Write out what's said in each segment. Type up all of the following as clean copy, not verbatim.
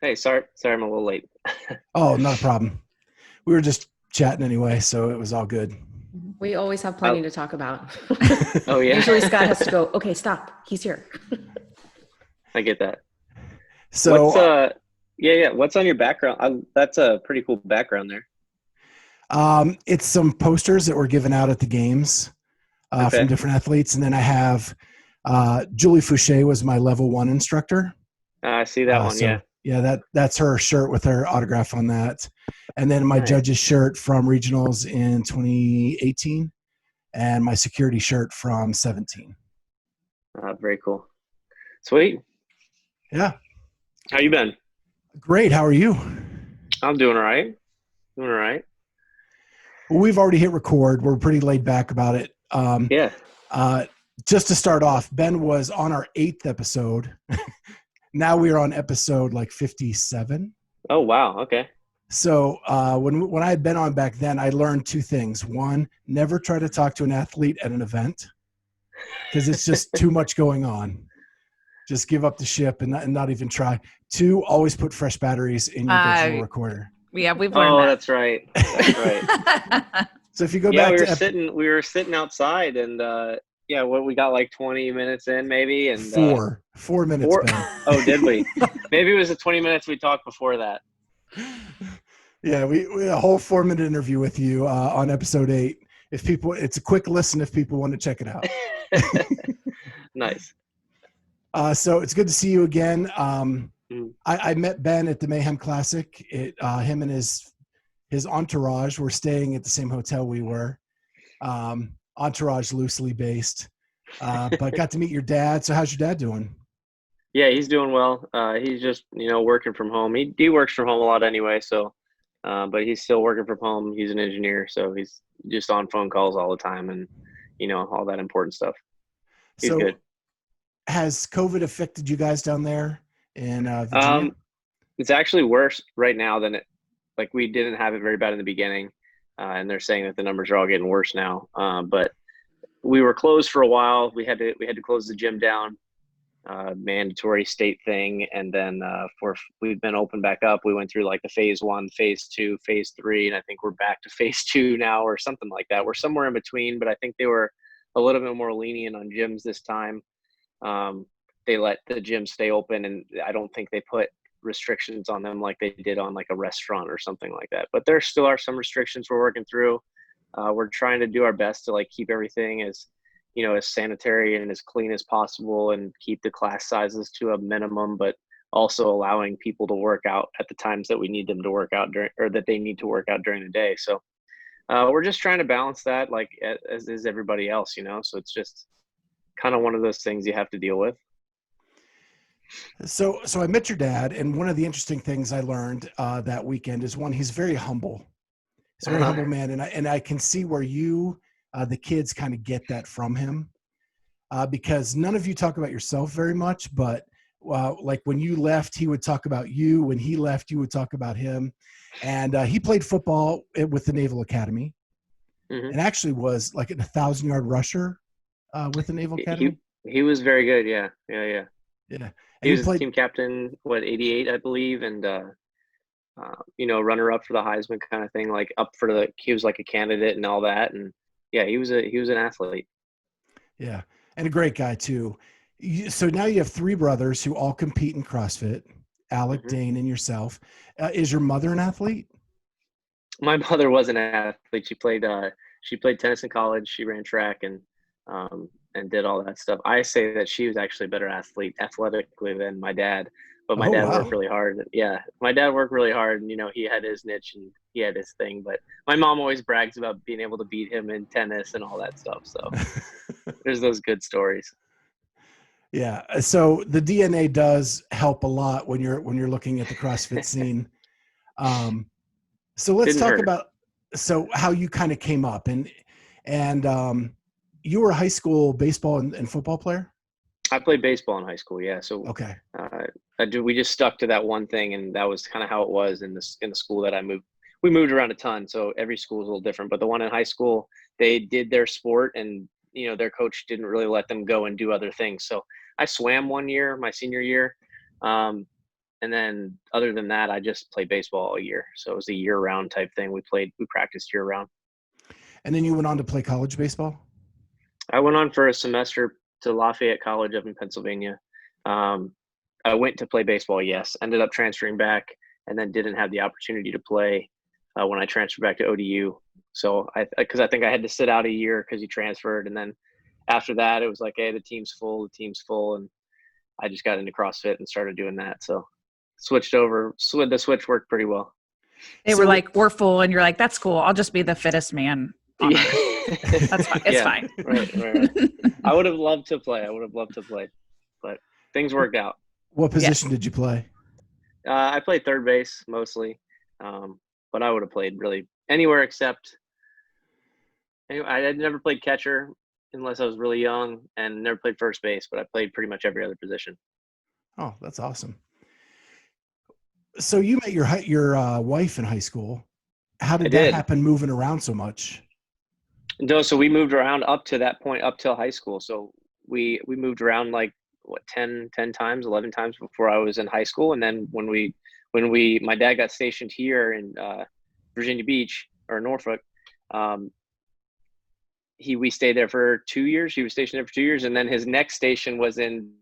Hey, sorry, I'm a little late. Oh, not a problem. We were just chatting anyway, so it was all good. We always have plenty Oh, to talk about. oh yeah, Usually Scott has to go, okay, stop. He's here. I get that. What's So, yeah. What's on your background? That's a pretty cool background there. it's some posters that were given out at the games from Okay, different athletes, and then I have Julie Fouché was my level one instructor. I see that one. So Yeah, yeah, that's her shirt with her autograph on that, and then my nice. judge's shirt from regionals in 2018, and my security shirt from 17. Very cool. Sweet. Yeah, How you been? great. How are you? I'm doing all right. Doing all right. Well, we've already hit record. We're pretty laid back about it. Yeah. Uh, just to start off, Ben was on our 8th episode. Now we are on episode like 57. Oh wow. Okay. So when I had been on back then, I learned two things. One, never try to talk to an athlete at an event because it's just too much going on. Just give up the ship and not even try. Two, always put fresh batteries in your digital Uh, recorder. yeah, we've learned Oh, that. that's right. That's right. So if you go Yeah, back we were to sitting outside, and yeah, what we got like 20 minutes in maybe, and 4 minutes, four. Ben. Oh, did we? Maybe it was the 20 minutes we talked before that. Yeah, we had a whole 4 minute interview with you on episode 8. If people, it's a quick listen if people want to check it out. Nice. So it's good to see you again. Mm. I met Ben at the Mayhem Classic. Him and his entourage were staying at the same hotel we were. Entourage loosely based, but got to meet your dad. So how's your dad doing? Yeah, he's doing well. He's just working from home. He works from home a lot anyway, so but he's still working from home. He's an engineer, so he's just on phone calls all the time, and all that important stuff. He's good. So has COVID affected you guys down there in Virginia? Um, it's actually worse right now than it. Like we didn't have it very bad in the beginning, and they're saying that the numbers are all getting worse now. But we were closed for a while. We had to close the gym down, mandatory state thing, and then for we've been open back up. We went through like the phase 1, phase 2, phase 3, and I think we're back to phase 2 now or something like that. We're somewhere in between, but I think they were a little bit more lenient on gyms this time. Um, they let the gym stay open, and I don't think they put restrictions on them like they did on like a restaurant or something like that. But there still are some restrictions we're working through. We're trying to do our best to like keep everything as sanitary and as clean as possible, and keep the class sizes to a minimum, but also allowing people to work out at the times that we need them to work out during, or that they need to work out during the day. So we're just trying to balance that, like as is everybody else. So it's just kind of one of those things you have to deal with. So I met your dad, and one of the interesting things I learned that weekend is one, he's very humble. He's a very Uh-huh. humble man, and I can see where you, the kids, kind of get that from him because none of you talk about yourself very much, but like when you left, he would talk about you. When he left, you would talk about him. And he played football with the Naval Academy, Hmm. and actually was like a 1,000-yard rusher with the Naval He Academy. he was very good. Yeah, yeah, yeah. Yeah, and He he was the played. team captain, what, 88, I believe, and runner up for the Heisman kind of thing, like up for he was like a candidate and all that, and yeah, he was an athlete. Yeah, and a great guy too. So now you have three brothers who all compete in CrossFit. Alec, Hmm. Dane, and yourself. Is your mother an athlete? My mother was an athlete. She played tennis in college. She ran track and did all that stuff. I say that she was actually a better athlete athletically than my dad, but my Oh dad worked wow. really hard. Yeah, my dad worked really hard, and he had his niche and he had his thing. But my mom always brags about being able to beat him in tennis and all that stuff. So there's those good stories. Yeah. So the DNA does help a lot when you're looking at the CrossFit scene. Um, so let's Didn't talk hurt. about how you kind of came up and you were a high school baseball and football player. I played baseball in high school. Yeah, so Okay. uh, we just stuck to that one thing, and that was kind of how it was in the school that I moved. We moved around a ton, so every school is a little different. But the one in high school, they did their sport, and their coach didn't really let them go and do other things. So I swam one year, my senior year. Um, And then other than that, I just played baseball all year. So it was a year round type thing. We practiced year round. And then you went on to play college baseball? I went on for a semester to Lafayette College up in Pennsylvania. I went to play baseball, yes. Ended up transferring back, and then didn't have the opportunity to play when I transferred back to ODU. So because I think I had to sit out a year because he transferred, and then after that, it was like, hey, the team's full, and I just got into CrossFit and started doing that. So switched over. The switch worked pretty well. They were like, we're full, and you're like, that's cool. I'll just be the fittest man on earth. That's fine. It's fine. Right. I would have loved to play. But things worked out. What position did you play? I played third base mostly, but I would have played really anywhere except. Anyway, I had never played catcher unless I was really young, and never played first base. But I played pretty much every other position. Oh, that's awesome. So you met your wife in high school. How did that happen, moving around so much? No, so we moved around up to that point, up till high school. So we moved around like 10 times, 11 times before I was in high school. And then when my dad got stationed here in Virginia Beach or Norfolk, we stayed there for 2 years. He was stationed there for 2 years, and then his next station was in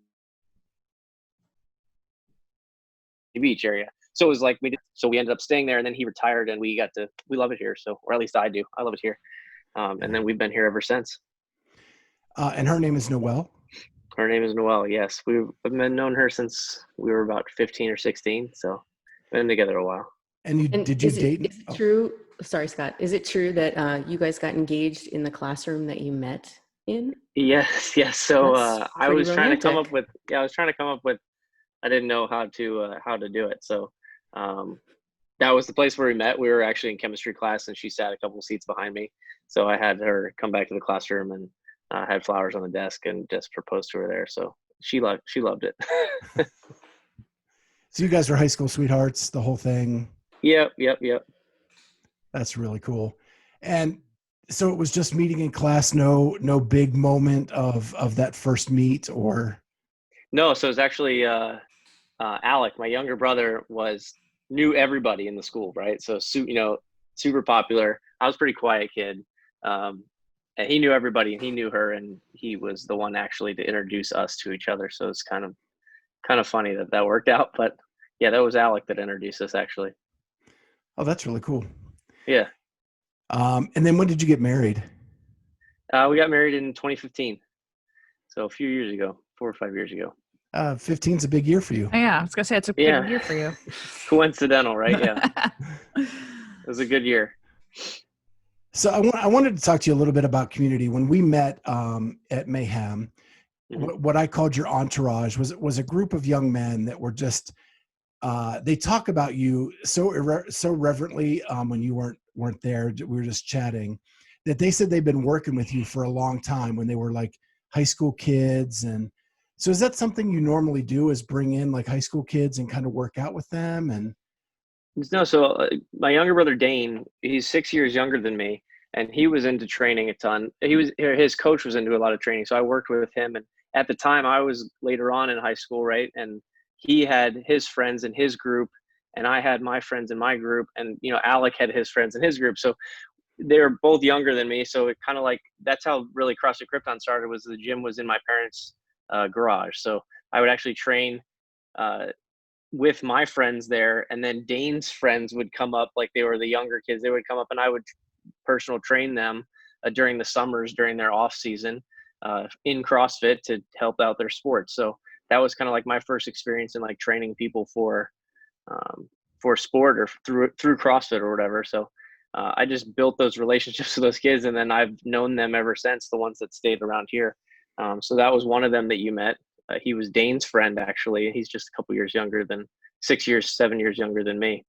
the beach area. So it was like we ended up staying there, and then he retired, and we love it here. So, or at least I do. I love it here. And then we've been here ever since. And her name is Noelle? Her name is Noelle, yes. We've known her since we were about 15 or 16. So been together a while. And did you date? Is it true? Sorry, Scott. Is it true that you guys got engaged in the classroom that you met in? Yes. So I was trying to come up with, I didn't know how to do it. So that was the place where we met. We were actually in chemistry class, and she sat a couple seats behind me. So I had her come back to the classroom and had flowers on the desk and just proposed to her there. So she loved it. So you guys were high school sweethearts, the whole thing? Yep. That's really cool. And so it was just meeting in class, no big moment of that first meet, or? No, so it's actually Alec, my younger brother, knew everybody in the school, right? So super popular. I was a pretty quiet kid. And he knew everybody, and he knew her, and he was the one actually to introduce us to each other. So it's kind of funny that worked out. But yeah, that was Alec that introduced us, actually. Oh, that's really cool. Yeah. And then when did you get married? We got married in 2015. So a few years ago, 4 or 5 years ago. 15's a big year for you. Yeah, I was gonna say it's a big year for you. Coincidental, right? Yeah. It was a good year. So I wanted to talk to you a little bit about community. When we met at Mayhem, what I called your entourage was a group of young men that were just they talk about you so reverently when you weren't there. We were just chatting, that they said they've been working with you for a long time when they were like high school kids. And so is that something you normally do, is bring in like high school kids and kind of work out with them? And no, so my younger brother Dane, he's 6 years younger than me, and he was into training a ton. His coach was into a lot of training, so I worked with him. And at the time, I was later on in high school, right? And he had his friends in his group, and I had my friends in my group, and Alec had his friends in his group. So they were both younger than me, so it kind of like that's how really CrossFit Krypton started. Was the gym was in my parents' garage, so I would actually train with my friends there, and then Dane's friends would come up, like they were the younger kids. They would come up, and I would personal train them during the summers, during their off season in CrossFit to help out their sports. So that was kind of like my first experience in like training people for sport or through CrossFit or whatever. So I just built those relationships with those kids, and then I've known them ever since, the ones that stayed around here. So that was one of them that you met. He was Dane's friend, actually. He's just a couple years younger than 7 years younger than me.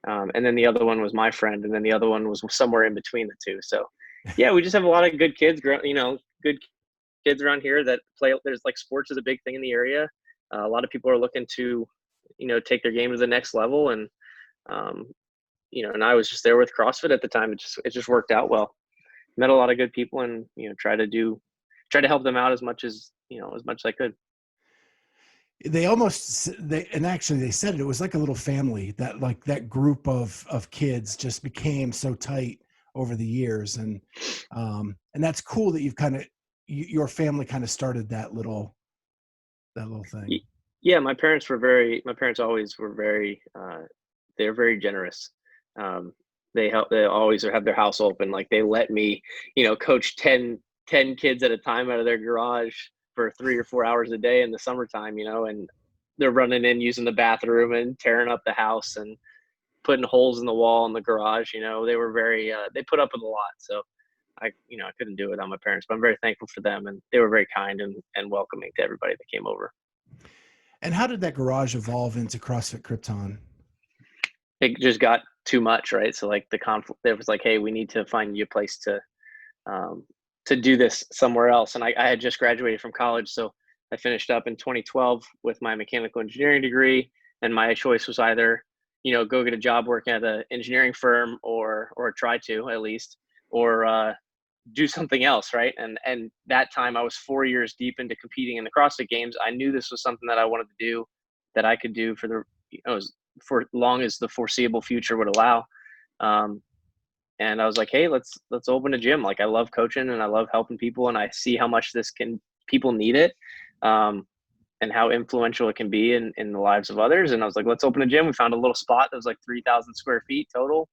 And then the other one was my friend, and then the other one was somewhere in between the two. So yeah, we just have a lot of good kids, good kids around here that play. There's like sports is a big thing in the area. A lot of people are looking to, take their game to the next level. And, and I was just there with CrossFit at the time. It just worked out well. Met a lot of good people, and, try to help them out as much as I could. they almost, and actually they said it was like a little family, that like that group of kids just became so tight over the years. And that's cool that you've kind of, your family kind of started that little thing. Yeah, my parents always were very, they're very generous. Um, they always have their house open. Like they let me, coach 10 kids at a time out of their garage for 3 or 4 hours a day in the summertime, and they're running in, using the bathroom and tearing up the house and putting holes in the wall in the garage. They were very, they put up with a lot. So I couldn't do it without my parents, but I'm very thankful for them. And they were very kind and welcoming to everybody that came over. And how did that garage evolve into CrossFit Krypton? It just got too much, right? So like the conflict, it was like, hey, we need to find you a place to do this somewhere else. And I had just graduated from college, so I finished up in 2012 with my mechanical engineering degree, and my choice was either, go get a job working at an engineering firm or try to at least, or do something else, right? And that time I was 4 years deep into competing in the CrossFit Games. I knew this was something that I wanted to do, that I could do for long as the foreseeable future would allow. And I was like, hey, let's open a gym. Like I love coaching and I love helping people, and I see how much people need it, and how influential it can be in the lives of others. And I was like, let's open a gym. We found a little spot that was like 3,000 square feet total.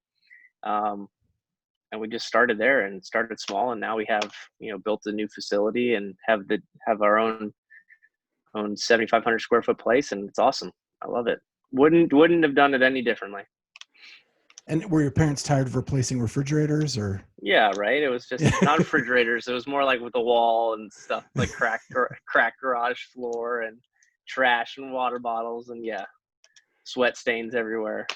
And we just started there and started small. And now we have, built a new facility and have our own 7,500 square foot place. And it's awesome. I love it. Wouldn't have done it any differently. And were your parents tired of replacing refrigerators, or? Yeah, right. It was just not refrigerators. It was more like with the wall and stuff, like cracked garage floor and trash and water bottles and sweat stains everywhere.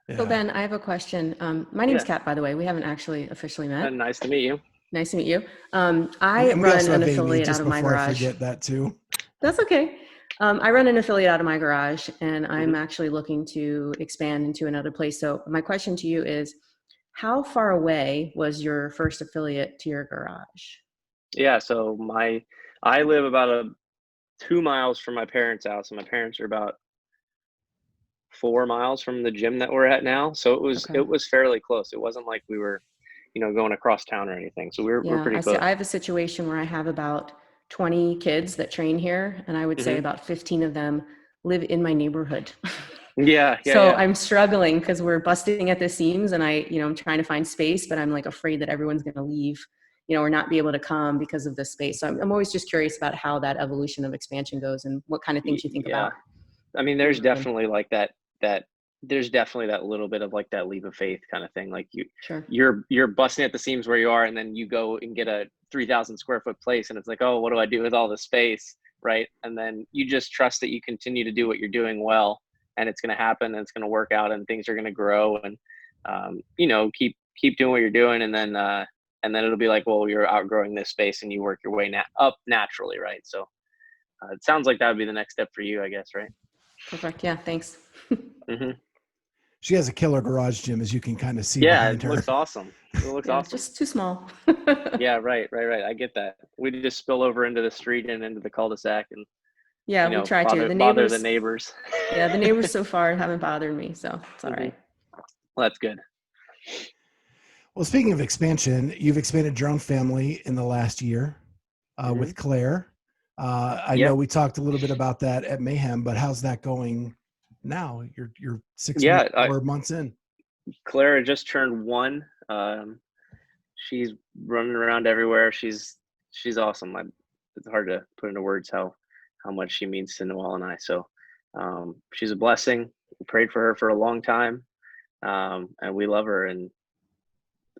Yeah. So Ben, I have a question. My name's Kat, by the way. We haven't actually officially met. Nice to meet you. Nice to meet you. I run an affiliate out of my garage. I forget that too. That's okay. I run an affiliate out of my garage, and I'm actually looking to expand into another place. So my question to you is, how far away was your first affiliate to your garage? Yeah, so I live about 2 miles from my parents' house, and my parents are about 4 miles from the gym that we're at now. So it was fairly close. It wasn't like we were, going across town or anything. So we're pretty close. I have a situation where I have about 20 kids that train here, and I would say about 15 of them live in my neighborhood. So I'm struggling because we're busting at the seams, and I'm trying to find space, but I'm like afraid that everyone's going to leave, or not be able to come because of the space. So I'm always just curious about how that evolution of expansion goes and what kind of things you think about. I mean, there's definitely like that there's definitely that little bit of like that leap of faith kind of thing. Like you're busting at the seams where you are, and then you go and get a 3,000 square foot place, and it's like, oh, what do I do with all this space? Right. And then you just trust that you continue to do what you're doing well, and it's going to happen, and it's going to work out, and things are going to grow, and keep doing what you're doing. And then it'll be like, well, you're outgrowing this space, and you work your way up naturally. Right. So it sounds like that would be the next step for you, I guess. Right. Perfect. Yeah. Thanks. She has a killer garage gym, as you can kind of see. Yeah, it looks awesome. It looks awesome. It's just too small. Yeah, right. I get that. We just spill over into the street and into the cul-de-sac, and we try to. Bother the neighbors. Yeah, the neighbors so far haven't bothered me, so it's all right. Well, that's good. Well, speaking of expansion, you've expanded your own family in the last year with Claire. I know we talked a little bit about that at Mayhem, but how's that going now? You're 4 months in. Clara just turned 1. She's running around everywhere. She's awesome. It's hard to put into words how much she means to Noelle and I. So she's a blessing. We prayed for her for a long time, and we love her. And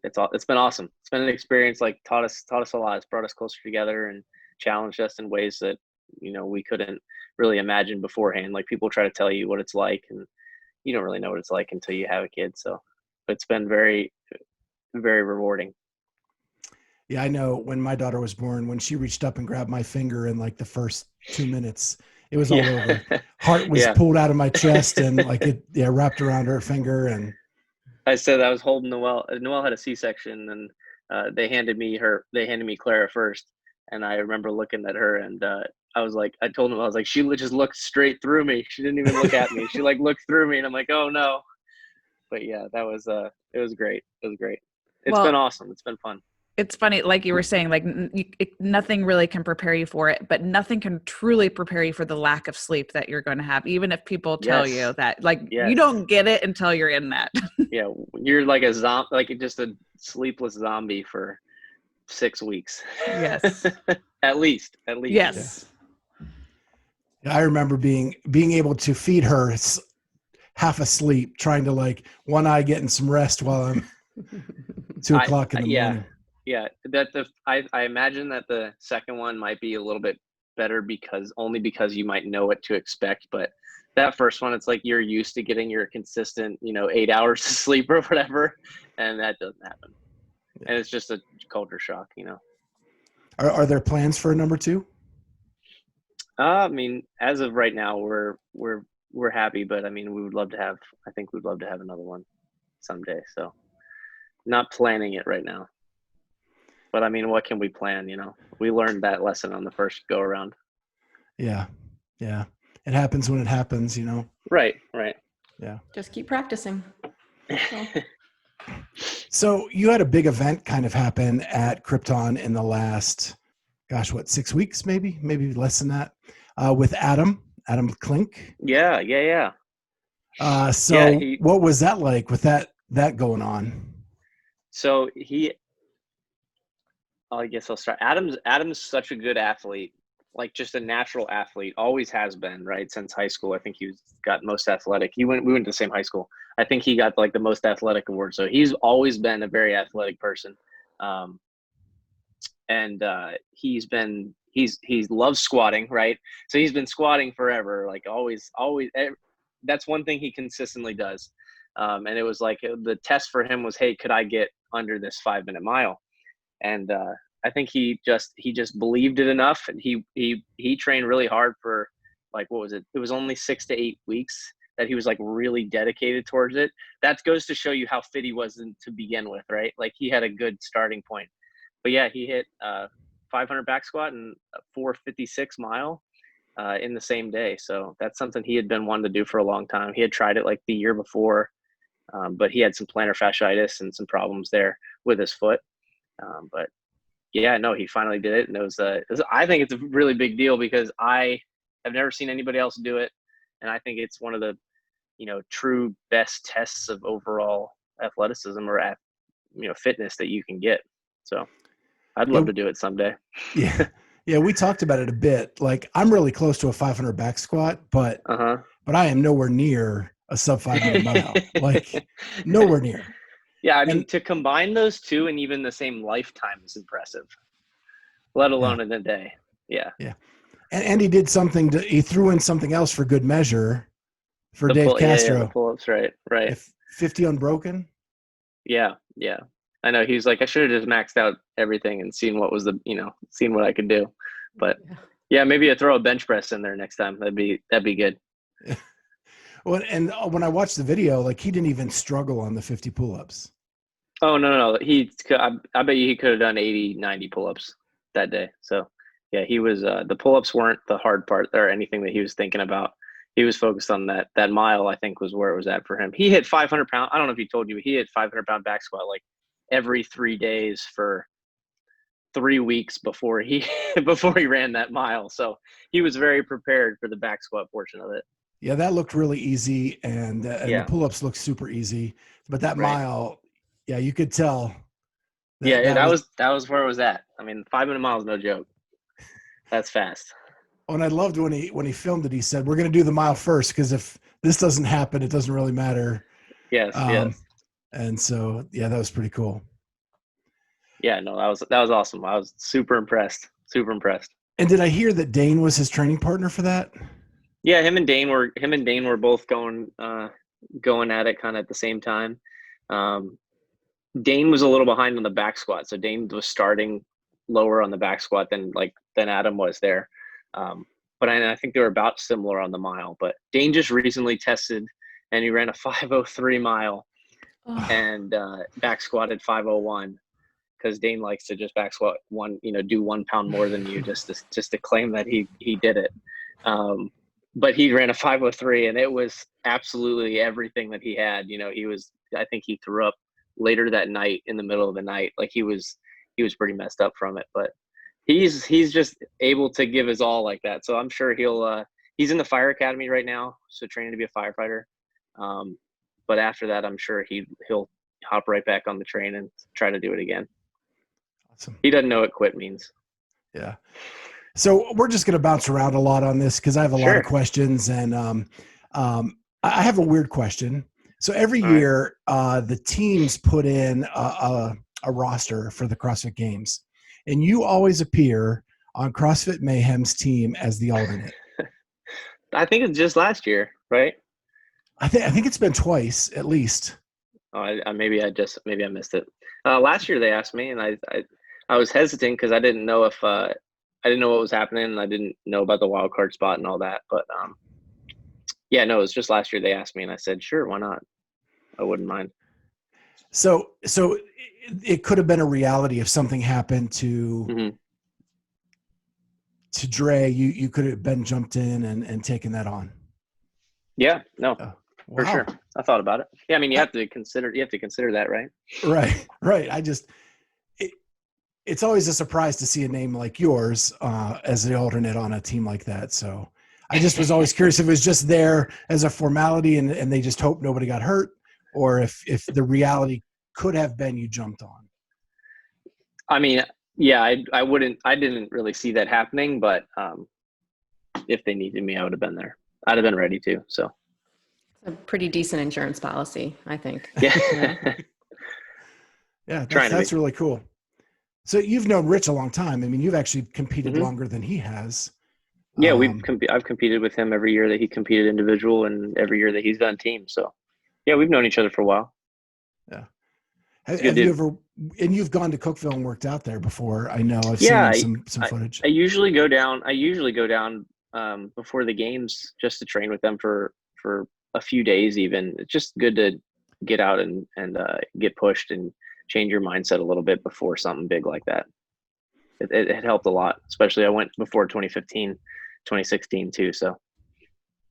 it's been awesome. It's been an experience, like taught us a lot. It's brought us closer together and challenged us in ways that we couldn't really imagine beforehand. Like people try to tell you what it's like, and you don't really know what it's like until you have a kid. So it's been very, very rewarding. Yeah, I know when my daughter was born, when she reached up and grabbed my finger in like the first 2 minutes, it was all over. Heart was pulled out of my chest and like it wrapped around her finger. And I said I was holding Noelle. Noelle had a C-section, and they handed me Clara first. And I remember looking at her, and I told him, I was like, she just looked straight through me. She didn't even look at me. She like looked through me, and I'm like, oh no. But yeah, that was it was great. It was great. It's been awesome. It's been fun. It's funny, like you were saying, like nothing really can prepare you for it, but nothing can truly prepare you for the lack of sleep that you're going to have, even if people tell you that, like, you don't get it until you're in that. Yeah, you're like a zombie, like just a sleepless zombie for 6 weeks. Yes. At least. Yes. I remember being able to feed her half asleep, trying to like one eye getting some rest while I'm 2 o'clock in the morning. Yeah. I imagine that the second one might be a little bit better because you might know what to expect. But that first one, it's like you're used to getting your consistent, 8 hours of sleep or whatever, and that doesn't happen. Yeah. And it's just a culture shock, Are there plans for a number 2? I mean, as of right now, we're happy, but I mean, I think we'd love to have another one someday. So not planning it right now, but I mean, what can we plan? We learned that lesson on the first go around. Yeah. It happens when it happens, Right. Yeah. Just keep practicing. So you had a big event kind of happen at Krypton in the last, 6 weeks, maybe less than that, with Adam Klink. Yeah. What was that like with that going on? So I guess I'll start. Adam's such a good athlete, like just a natural athlete, always has been, right? Since high school. I think he got most athletic. We went to the same high school. I think he got like the most athletic award. So he's always been a very athletic person. And he loves squatting, right? So he's been squatting forever, like always. That's one thing he consistently does. And it was like the test for him was, hey, could I get under this 5-minute mile? And I think he just believed it enough, and he trained really hard for like, what was it? It was only 6 to 8 weeks that he was like really dedicated towards it. That goes to show you how fit he was to begin with, right? Like he had a good starting point. But yeah, he hit 500 back squat and 456 mile in the same day. So that's something he had been wanting to do for a long time. He had tried it like the year before, but he had some plantar fasciitis and some problems there with his foot. But yeah, no, he finally did it. And it was I think it's a really big deal because I have never seen anybody else do it. And I think it's one of the, true best tests of overall athleticism or, fitness that you can get. So I'd love to do it someday. Yeah. Yeah. We talked about it a bit. Like I'm really close to a 500 back squat, but I am nowhere near a sub 5-minute mile, like nowhere near. Yeah. I mean, to combine those two and even the same lifetime is impressive, let alone in a day. Yeah. Yeah. And he did he threw in something else for good measure for Dave Castro. Yeah, the pull-ups, right. 50 unbroken. Yeah. I know he's like, I should have just maxed out everything and seen what was seen what I could do. But yeah, maybe I throw a bench press in there next time. That'd be good. Yeah. Well, and when I watched the video, like he didn't even struggle on the 50 pull-ups. Oh, no. I bet you he could have done 80, 90 pull-ups that day. So yeah, he was, the pull-ups weren't the hard part or anything that he was thinking about. He was focused on that mile, I think was where it was at for him. He hit 500 pound. I don't know if he told you, but he hit 500 pound back squat like every 3 days for 3 weeks before he ran that mile. So he was very prepared for the back squat portion of it. Yeah, that looked really easy, and the pull-ups looked super easy. But that mile, yeah, you could tell. That was where it was at. I mean, 5-minute mile is no joke. That's fast. Oh, and I loved when he filmed it. He said, "We're going to do the mile first because if this doesn't happen, it doesn't really matter." Yes. And so, yeah, that was pretty cool. Yeah, no, that was awesome. I was super impressed. And did I hear that Dane was his training partner for that? Yeah, him and Dane were both going at it kind of at the same time. Dane was a little behind on the back squat, so Dane was starting lower on the back squat than Adam was there. But I think they were about similar on the mile. But Dane just recently tested, and he ran a 5:03 mile and back squatted 5:01. because Dane likes to just back squat do 1 pound more than you just to claim that he did it. But he ran a 503, and it was absolutely everything that he had. I think he threw up later that night in the middle of the night. Like he was pretty messed up from it, but he's just able to give his all like that. So I'm sure he's in the fire academy right now, so training to be a firefighter. But after that, I'm sure he'll hop right back on the train and try to do it again. Awesome. He doesn't know what quit means. Yeah. So we're just going to bounce around a lot on this because I have a lot of questions, and I have a weird question. So every year, the teams put in a roster for the CrossFit Games, and you always appear on CrossFit Mayhem's team as the alternate. I think it's just last year, right? I think it's been twice at least. Oh, maybe I missed it. Last year they asked me, and I was hesitant because I didn't know if I didn't know what was happening, and I didn't know about the wild card spot and all that. But it was just last year they asked me, and I said, sure, why not? I wouldn't mind. So it could have been a reality if something happened to Dre. You could have been jumped in and taken that on. Yeah, no, for sure. I thought about it. Yeah, I mean, you have to consider that, right? Right. It's always a surprise to see a name like yours as the alternate on a team like that. So I just was always curious if it was just there as a formality and they just hope nobody got hurt, or if the reality could have been you jumped on. I mean, yeah, I didn't really see that happening, but if they needed me, I would have been there. I'd have been ready to. So it's a pretty decent insurance policy, I think. Yeah. Yeah, that's really cool. So you've known Rich a long time. I mean, you've actually competed longer than he has. Yeah, I've competed with him every year that he competed individual and every year that he's done team. So yeah, we've known each other for a while. Yeah. Have you ever, and you've gone to Cookeville and worked out there before? I know I've seen some footage. I usually go down before the games just to train with them for a few days even. It's just good to get out and get pushed and change your mindset a little bit before something big like that. It helped a lot, especially I went before 2015, 2016 too. So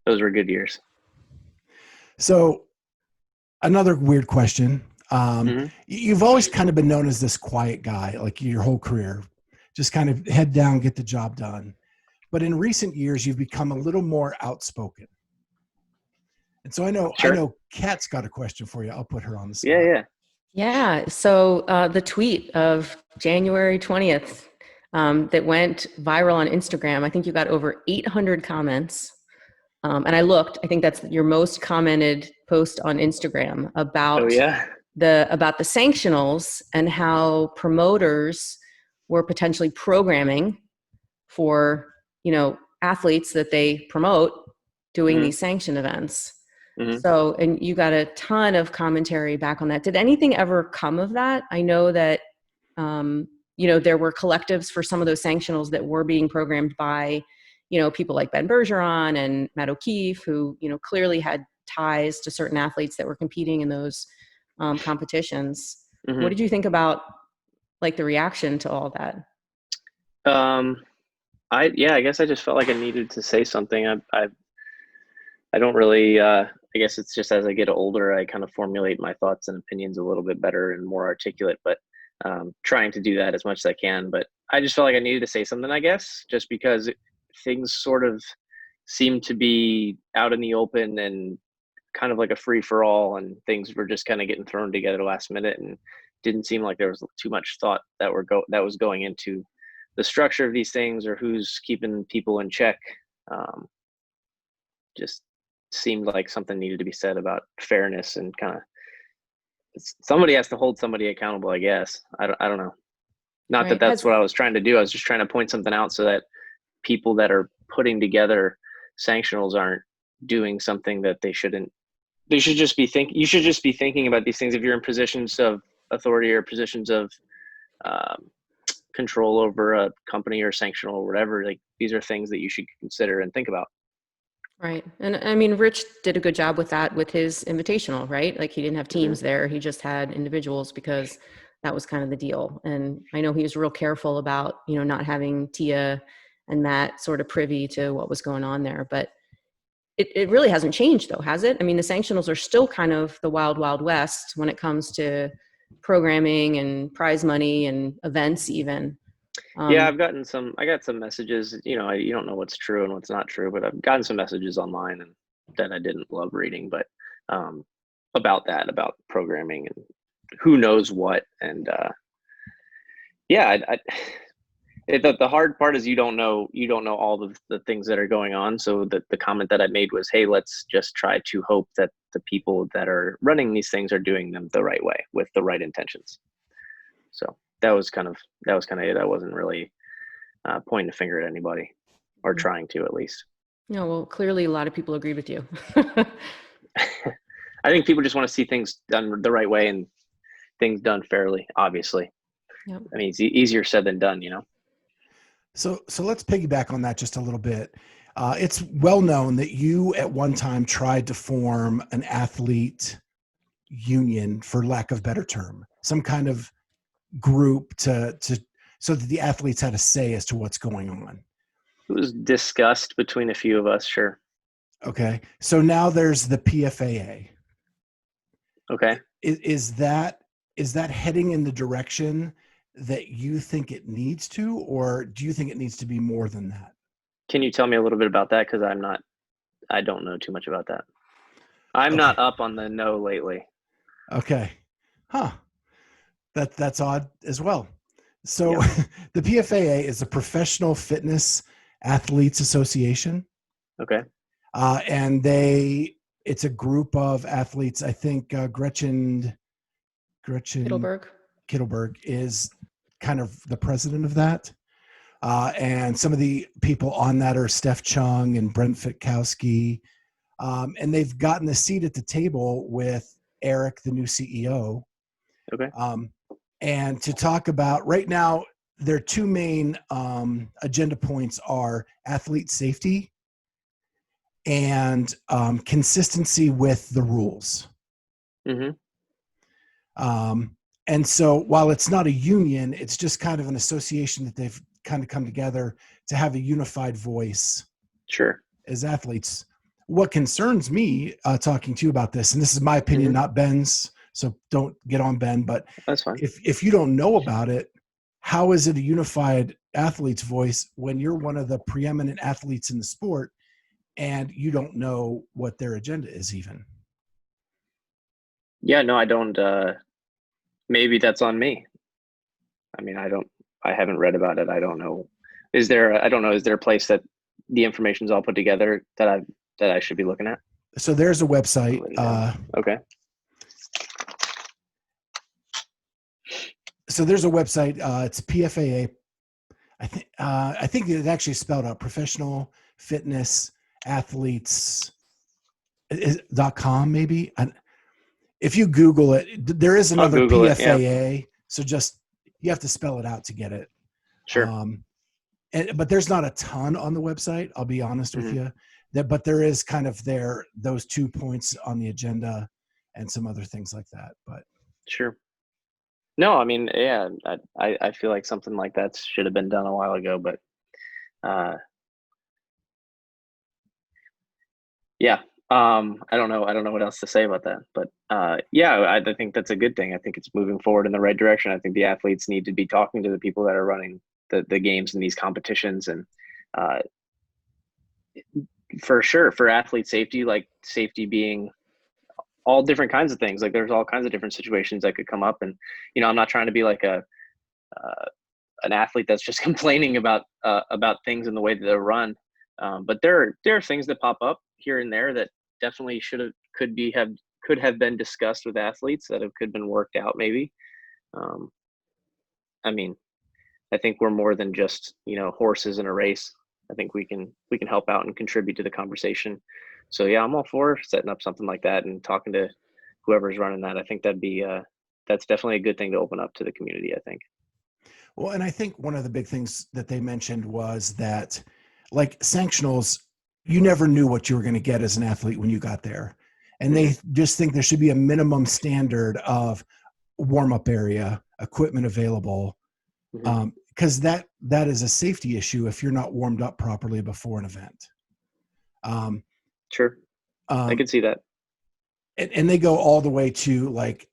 those were good years. So another weird question. You've always kind of been known as this quiet guy, like your whole career, just kind of head down, get the job done. But in recent years, you've become a little more outspoken. And so I know Kat's got a question for you. I'll put her on the spot. Yeah. So the tweet of January 20th that went viral on Instagram, I think you got over 800 comments. And I think that's your most commented post on Instagram about about the sanctionals and how promoters were potentially programming for, athletes that they promote doing these sanction events. So, and you got a ton of commentary back on that. Did anything ever come of that? I know that, there were collectives for some of those sanctionals that were being programmed by, people like Ben Bergeron and Matt O'Keefe, who, clearly had ties to certain athletes that were competing in those competitions. What did you think about the reaction to all that? I guess I just felt like I needed to say something. I don't really, I guess it's just as I get older, I kind of formulate my thoughts and opinions a little bit better and more articulate, but trying to do that as much as I can. But I just felt like I needed to say something, I guess, just because things sort of seemed to be out in the open and kind of like a free for all, and things were just kind of getting thrown together last minute, and didn't seem like there was too much thought that was going into the structure of these things or who's keeping people in check. Just seemed like something needed to be said about fairness and kind of somebody has to hold somebody accountable, I guess. I don't know. Not that that's what I was trying to do. I was just trying to point something out so that people that are putting together sanctionals aren't doing something that they shouldn't. You should just be thinking about these things if you're in positions of authority or positions of control over a company or sanctional or whatever. Like, these are things that you should consider and think about. Right. And I mean, Rich did a good job with that with his invitational, right? Like, he didn't have teams there. He just had individuals because that was kind of the deal. And I know he was real careful about, not having Tia and Matt sort of privy to what was going on there. But it really hasn't changed though, has it? I mean, the sanctionals are still kind of the wild, wild west when it comes to programming and prize money and events even. Yeah, I got some messages, you don't know what's true and what's not true, but I've gotten some messages online and that I didn't love reading, but about programming and who knows what. And the hard part is you don't know all of the things that are going on. So the comment that I made was, hey, let's just try to hope that the people that are running these things are doing them the right way with the right intentions. So that was kind of it. I wasn't really pointing a finger at anybody, or trying to, at least. No, well, clearly a lot of people agreed with you. I think people just want to see things done the right way and things done fairly, obviously. Yep. I mean, it's easier said than done, So let's piggyback on that just a little bit. It's well known that you at one time tried to form an athlete union, for lack of a better term, some kind of group so that the athletes had a say as to what's going on. It was discussed between a few of us, sure. Okay. So now there's the PFAA. Okay. Is that heading in the direction that you think it needs to, or do you think it needs to be more than that? Can you tell me a little bit about that? Because I don't know too much about that. I'm not up on the know lately. Okay. Huh. That's odd as well. So yeah. The PFAA is the Professional Fitness Athletes Association. Okay. And it's a group of athletes. I think Gretchen Kittelberg is kind of the president of that. And some of the people on that are Steph Chung and Brent Fitkowski. And they've gotten a seat at the table with Eric, the new CEO. Okay. And to talk about, right now, their two main agenda points are athlete safety and consistency with the rules. Mm-hmm. And so while it's not a union, it's just kind of an association that they've kind of come together to have a unified voice. Sure. As athletes. What concerns me talking to you about this, and this is my opinion, not Ben's, so don't get on Ben, but that's fine. If you don't know about it, how is it a unified athlete's voice when you're one of the preeminent athletes in the sport and you don't know what their agenda is even? Yeah, no, I don't. Maybe that's on me. I mean, I haven't read about it. I don't know. Is there a place that the information's all put together that I should be looking at? So there's a website. Okay. So there's a website. It's PFAA. I think it's actually spelled out Professional Fitness Athletes.com maybe. If you Google it, there is another PFAA. So just you have to spell it out to get it. Sure. But there's not a ton on the website. I'll be honest with you. But there is kind of those 2 points on the agenda and some other things like that. But sure. No, I mean, yeah, I feel like something like that should have been done a while ago, but yeah, I don't know what else to say about that, but yeah, I think that's a good thing. I think it's moving forward in the right direction. I think the athletes need to be talking to the people that are running the games and these competitions, and for sure, for athlete safety, like safety being all different kinds of things. Like there's all kinds of different situations that could come up, and I'm not trying to be like an athlete that's just complaining about things in the way that they're run, but there are things that pop up here and there that definitely could have been discussed with athletes that could have been worked out maybe. I mean, I think we're more than just horses in a race. I think we can help out and contribute to the conversation. So yeah, I'm all for setting up something like that and talking to whoever's running that. I think that's definitely a good thing to open up to the community, I think. Well, and I think one of the big things that they mentioned was that, like sanctionals, you never knew what you were going to get as an athlete when you got there. And they just think there should be a minimum standard of warm-up area, equipment available. Because that is a safety issue if you're not warmed up properly before an event. Sure. I can see that. And they go all the way to like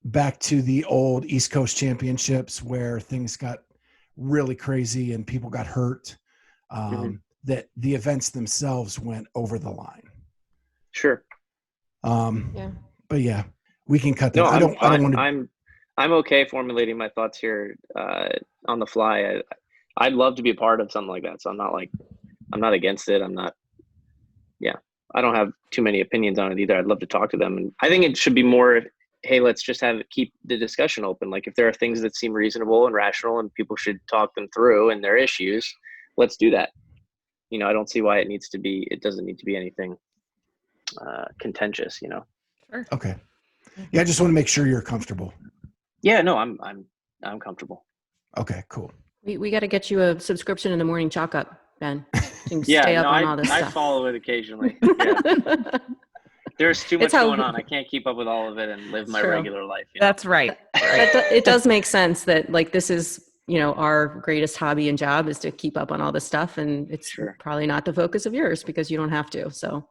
back to the old East Coast Championships where things got really crazy and people got hurt. That the events themselves went over the line. Sure. But yeah, we can cut that. No, I don't want to. I'm okay formulating my thoughts here on the fly. I'd love to be a part of something like that. So I'm not against it. I don't have too many opinions on it either. I'd love to talk to them. And I think it should be more, hey, let's just keep the discussion open. Like if there are things that seem reasonable and rational and people should talk them through and their issues, let's do that. I don't see why it doesn't need to be anything contentious, Sure. Okay. Yeah. I just want to make sure you're comfortable. Yeah, no, I'm comfortable. Okay, cool. We got to get you a subscription in the morning chalk up, Ben. You can stay up on all this stuff. I follow it occasionally. Yeah. There's too much going on. I can't keep up with all of it and live my regular life. That's right. It does make sense that like this is, our greatest hobby and job is to keep up on all this stuff. And it's probably not the focus of yours because you don't have to. So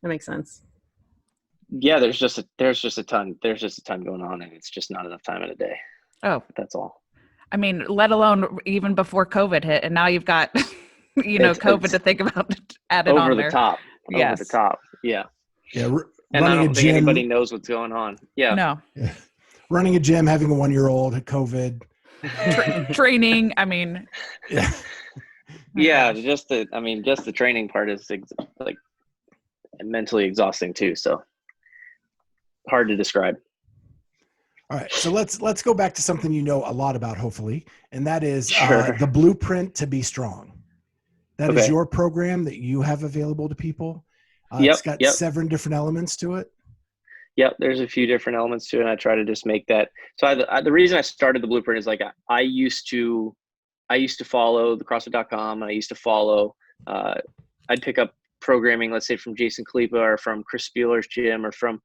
that makes sense. Yeah, there's just a ton going on and it's just not enough time in a day. Oh, that's all. I mean, let alone even before COVID hit, and now you've got, COVID to think about added on there. Over the top. Yeah. Yeah. And I don't think anybody knows what's going on. Yeah. No. Yeah. Running a gym, having a 1-year-old, COVID. Training. I mean. Yeah. Yeah. Just the training part is like mentally exhausting too. So hard to describe. All right. So let's go back to something a lot about, hopefully. And that is the blueprint to be strong. That is your program that you have available to people. It's got 7 different elements to it. Yep. There's a few different elements to it. And I try to just make that. So the reason I started the blueprint is like, I used to follow the CrossFit.com. And I used to follow, I'd pick up programming, let's say from Jason Kalipa or from Chris Spieler's gym or from,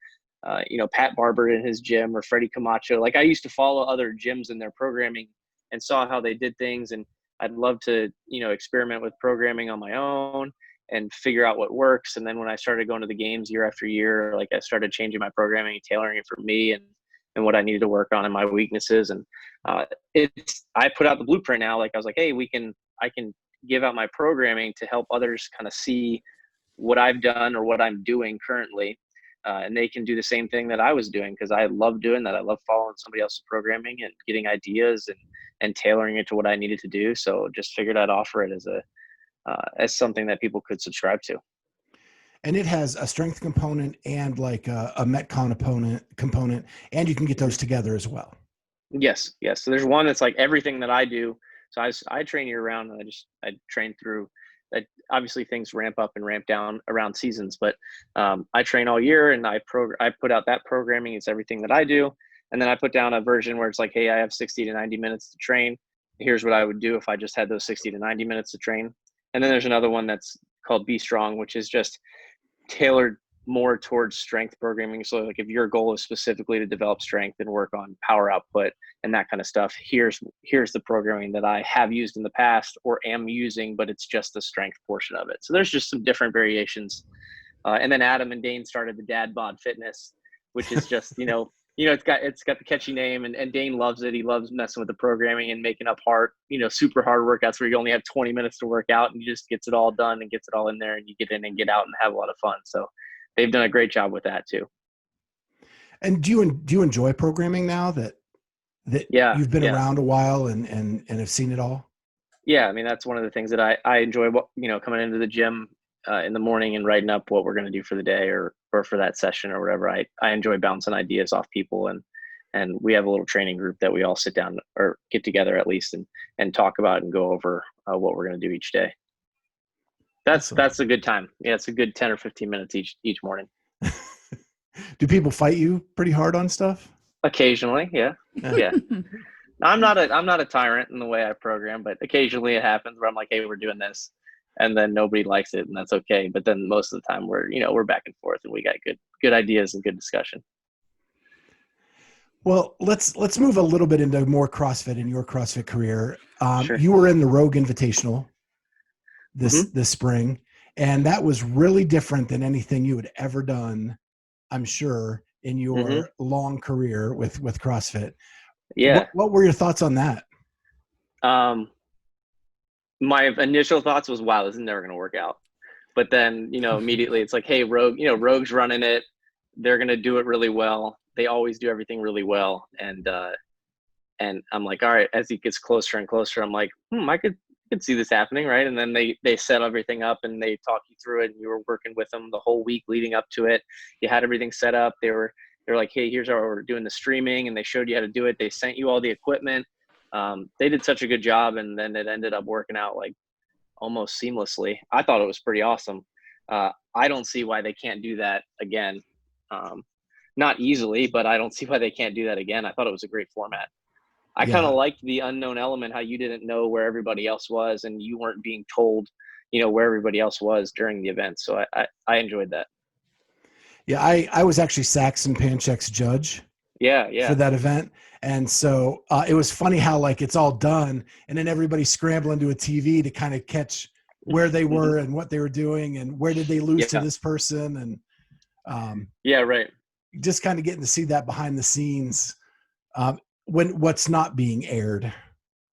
Pat Barber in his gym or Freddie Camacho. Like I used to follow other gyms in their programming and saw how they did things. And I'd love to, experiment with programming on my own and figure out what works. And then when I started going to the games year after year, like I started changing my programming and tailoring it for me and what I needed to work on and my weaknesses. And I put out the blueprint now. Like I was like, hey, I can give out my programming to help others kind of see what I've done or what I'm doing currently. And they can do the same thing that I was doing because I love doing that. I love following somebody else's programming and getting ideas and tailoring it to what I needed to do. So just figured I'd offer it as something that people could subscribe to. And it has a strength component and like a Metcon component, and you can get those together as well. Yes. So there's one that's like everything that I do. So I train year round and I train through. Obviously things ramp up and ramp down around seasons, but I train all year and I put out that programming. It's everything that I do. And then I put down a version where it's like, hey, I have 60 to 90 minutes to train. Here's what I would do if I just had those 60 to 90 minutes to train. And then there's another one that's called Be Strong, which is just tailored more towards strength programming. So like if your goal is specifically to develop strength and work on power output and that kind of stuff, here's the programming that I have used in the past or am using, but it's just the strength portion of it. So there's just some different variations. And then Adam and Dane started the Dad Bod Fitness, which is just, it's got the catchy name and Dane loves it. He loves messing with the programming and making up super hard workouts where you only have 20 minutes to work out and he just gets it all done and gets it all in there and you get in and get out and have a lot of fun. So they've done a great job with that too. And do you enjoy programming now that you've been around a while and have seen it all? Yeah. I mean, that's one of the things that I enjoy, coming into the gym in the morning and writing up what we're going to do for the day or for that session or whatever. I enjoy bouncing ideas off people and we have a little training group that we all sit down or get together at least and talk about and go over what we're going to do each day. That's a good time. Yeah. It's a good 10 or 15 minutes each morning. Do people fight you pretty hard on stuff? Occasionally. Yeah. Yeah. I'm not a tyrant in the way I program, but occasionally it happens where I'm like, hey, we're doing this. And then nobody likes it and that's okay. But then most of the time we're back and forth and we got good ideas and good discussion. Well, let's move a little bit into more CrossFit in your CrossFit career. Sure. You were in the Rogue Invitational this spring, and that was really different than anything you had ever done, I'm sure, in your long career with CrossFit. Yeah. What were your thoughts on that? My initial thoughts was, wow, this is never going to work out. But then, immediately it's like, hey, Rogue's running it. They're going to do it really well. They always do everything really well. And I'm like, all right, as he gets closer and closer, I'm like, I could see this happening. Right. And then they set everything up and they talk you through it, and you were working with them the whole week leading up to it. You had everything set up. They're like, hey, here's how we're doing the streaming. And they showed you how to do it. They sent you all the equipment. They did such a good job. And then it ended up working out like almost seamlessly. I thought it was pretty awesome. I don't see why they can't do that again. Not easily, but I don't see why they can't do that again. I thought it was a great format. I kind of liked the unknown element, how you didn't know where everybody else was and you weren't being told, where everybody else was during the event. So I enjoyed that. Yeah, I was actually Saxon Panchek's judge. Yeah. For that event. And so it was funny how like it's all done and then everybody's scrambling to a TV to kind of catch where they were and what they were doing and where did they lose to this person. And right. Just kind of getting to see that behind the scenes when what's not being aired.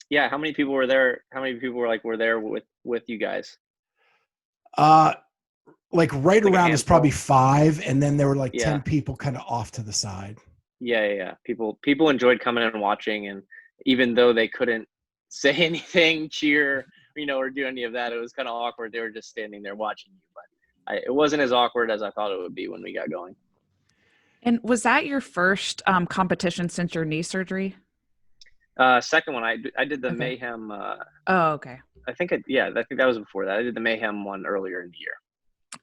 Yeah. How many people were there? How many people were there with you guys? Like right around is probably 5. And then there were like 10 people kind of off to the side. Yeah. People enjoyed coming in and watching, and even though they couldn't say anything, cheer, or do any of that, it was kind of awkward. They were just standing there watching you, but it wasn't as awkward as I thought it would be when we got going. And was that your first competition since your knee surgery? Second one, I did the Mayhem. Okay. I think that was before that. I did the Mayhem one earlier in the year.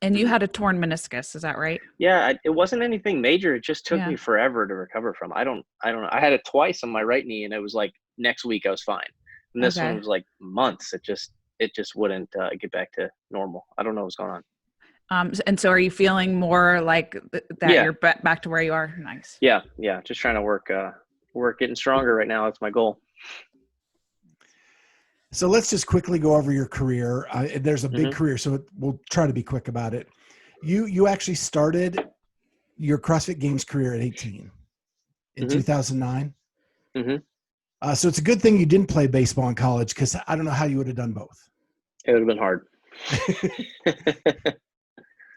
And you had a torn meniscus, is that right? Yeah, it wasn't anything major. It just took me forever to recover from. I don't know. I had it twice on my right knee, and it was like next week I was fine. And this one was like months. It just wouldn't get back to normal. I don't know what's going on. And so are you feeling more like that you're back to where you are? Nice. Yeah. Just trying to work getting stronger right now. That's my goal. So let's just quickly go over your career. There's a big career, so we'll try to be quick about it. You actually started your CrossFit Games career at 18 in 2009. So it's a good thing you didn't play baseball in college, because I don't know how you would have done both. It would have been hard.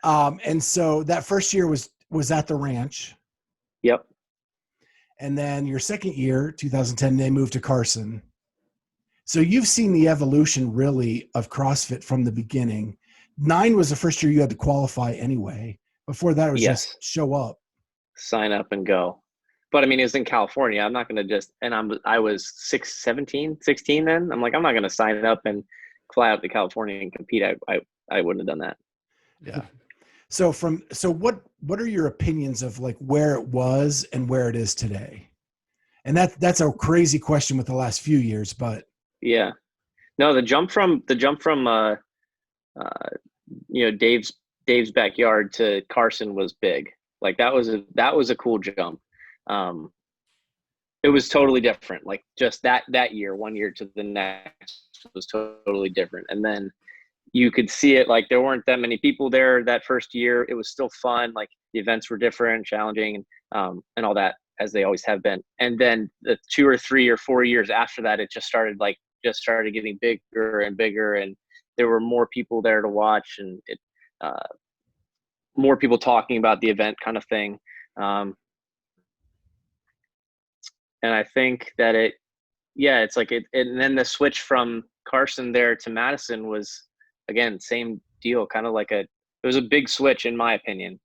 And so that first year was at the ranch. Yep. And then your second year, 2010, they moved to Carson. So you've seen the evolution really of CrossFit from the beginning. 9 was the first year you had to qualify anyway. Before that, it was just show up. Sign up and go. But I mean, it's in California. I'm not going to just, and I was 16 then. I'm like, I'm not going to sign up and fly out to California and compete. I wouldn't have done that. Yeah. So what are your opinions of like where it was and where it is today? And that's a crazy question with the last few years, but yeah, no, the jump from Dave's backyard to Carson was big. Like that was a cool jump. It was totally different. Like just that year, 1 year to the next was totally different. And then you could see it, like there weren't that many people there that first year. It was still fun. Like the events were different, challenging, and all that, as they always have been. And then the 2 or 3 or 4 years after that, it just started getting bigger and bigger, and there were more people there to watch, and more people talking about the event, kind of thing. And I think that it's like and then the switch from Carson there to Madison was, again, same deal, kind of like it was a big switch in my opinion.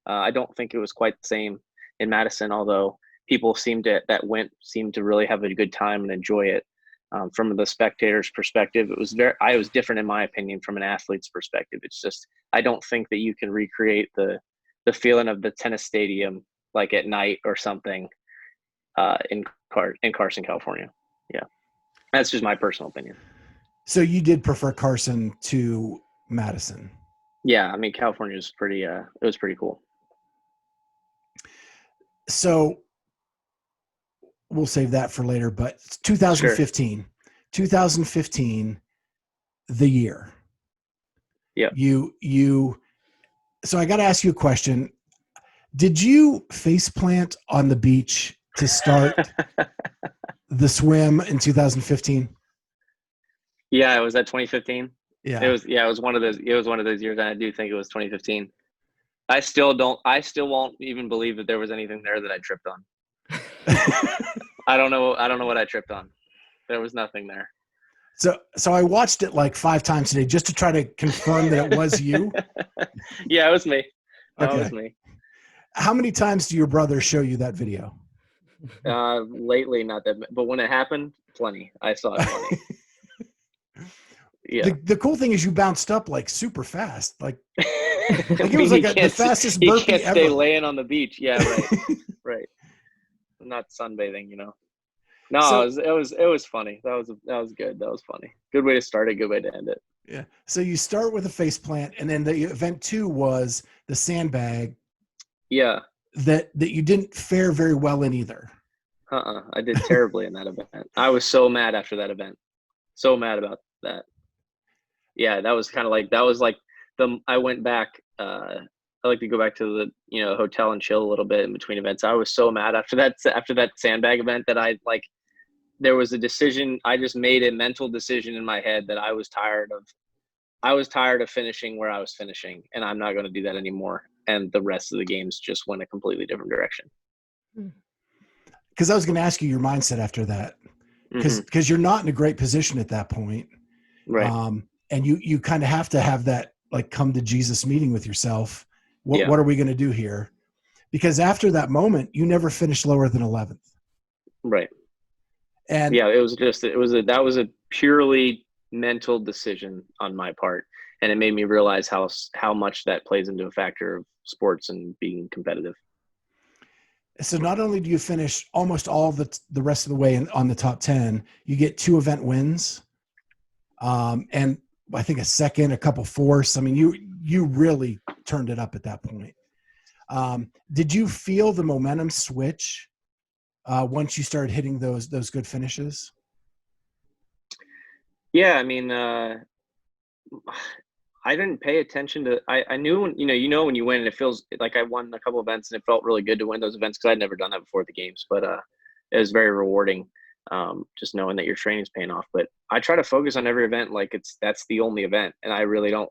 I don't think it was quite the same in Madison, although people seemed to really have a good time and enjoy it. From the spectator's perspective, it was different in my opinion from an athlete's perspective. It's just, I don't think that you can recreate the feeling of the tennis stadium like at night or something in Carson, California. Yeah. That's just my personal opinion. So you did prefer Carson to Madison? Yeah. I mean, California was it was pretty cool. So we'll save that for later, but it's 2015, sure. 2015, the year. Yeah. So I got to ask you a question. Did you face plant on the beach to start the swim in 2015? Yeah, it was at 2015. Yeah. It was one of those years, and I do think it was 2015. I still won't even believe that there was anything there that I tripped on. I don't know what I tripped on. There was nothing there. So I watched it like 5 times today just to try to confirm that it was you. Yeah, it was me. Okay. It was me. How many times do your brother show you that video? Lately, not that, but when it happened, plenty. I saw it plenty. Yeah. The cool thing is you bounced up like super fast. Like it was like the fastest burpee ever. You can't stay laying on the beach. Yeah, right. Right. I'm not sunbathing, No, so, it was funny. That was good. That was funny. Good way to start it. Good way to end it. Yeah. So you start with a face plant, and then the event 2 was the sandbag. Yeah. That you didn't fare very well in either. I did terribly in that event. I was so mad after that event. So mad about that. Yeah, that was I went back. I like to go back to the hotel and chill a little bit in between events. I was so mad after that sandbag event that there was a decision. I just made a mental decision in my head that I was tired of finishing where I was finishing, and I'm not going to do that anymore. And the rest of the games just went a completely different direction. Because I was going to ask you your mindset after that, because you're not in a great position at that point, right? And you kind of have to have that like come to Jesus meeting with yourself. What are we going to do here? Because after that moment, you never finished lower than 11th. Right. And yeah, that was a purely mental decision on my part. And it made me realize how much that plays into a factor of sports and being competitive. So not only do you finish almost all the rest of the way on the top 10, you get 2 event wins. And I think a second, a couple fourths. I mean, you really turned it up at that point. Did you feel the momentum switch once you started hitting those good finishes? Yeah, I mean, I didn't pay attention to. I knew when when you win, and it feels like I won a couple events, and it felt really good to win those events because I'd never done that before at the games. But it was very rewarding, just knowing that your training's paying off. But I try to focus on every event like that's the only event, and I really don't.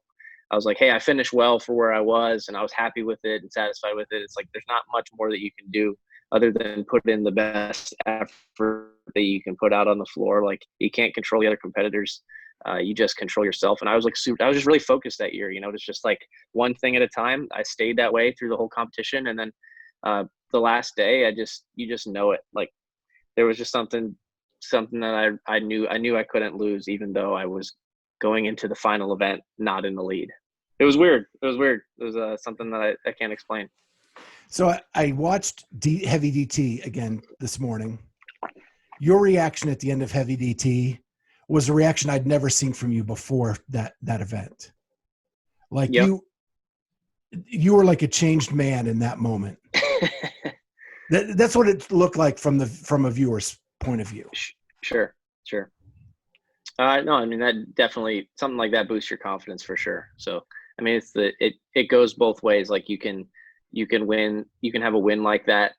I was like, hey, I finished well for where I was, and I was happy with it and satisfied with it. It's like there's not much more that you can do other than put in the best effort that you can put out on the floor. Like you can't control the other competitors. You just control yourself. And I was like, I was just really focused that year. It's just like one thing at a time. I stayed that way through the whole competition. And then the last day, you just know it. Like there was just something that I knew I couldn't lose, even though I was going into the final event, not in the lead. It was weird. It was something that I can't explain. So I watched Heavy DT again this morning. Your reaction at the end of Heavy DT was a reaction I'd never seen from you before that event. Like you were like a changed man in that moment. That's what it looked like from a viewer's point of view. Sure. No, I mean that definitely something like that boosts your confidence for sure. So I mean it goes both ways. Like you can win, you can have a win like that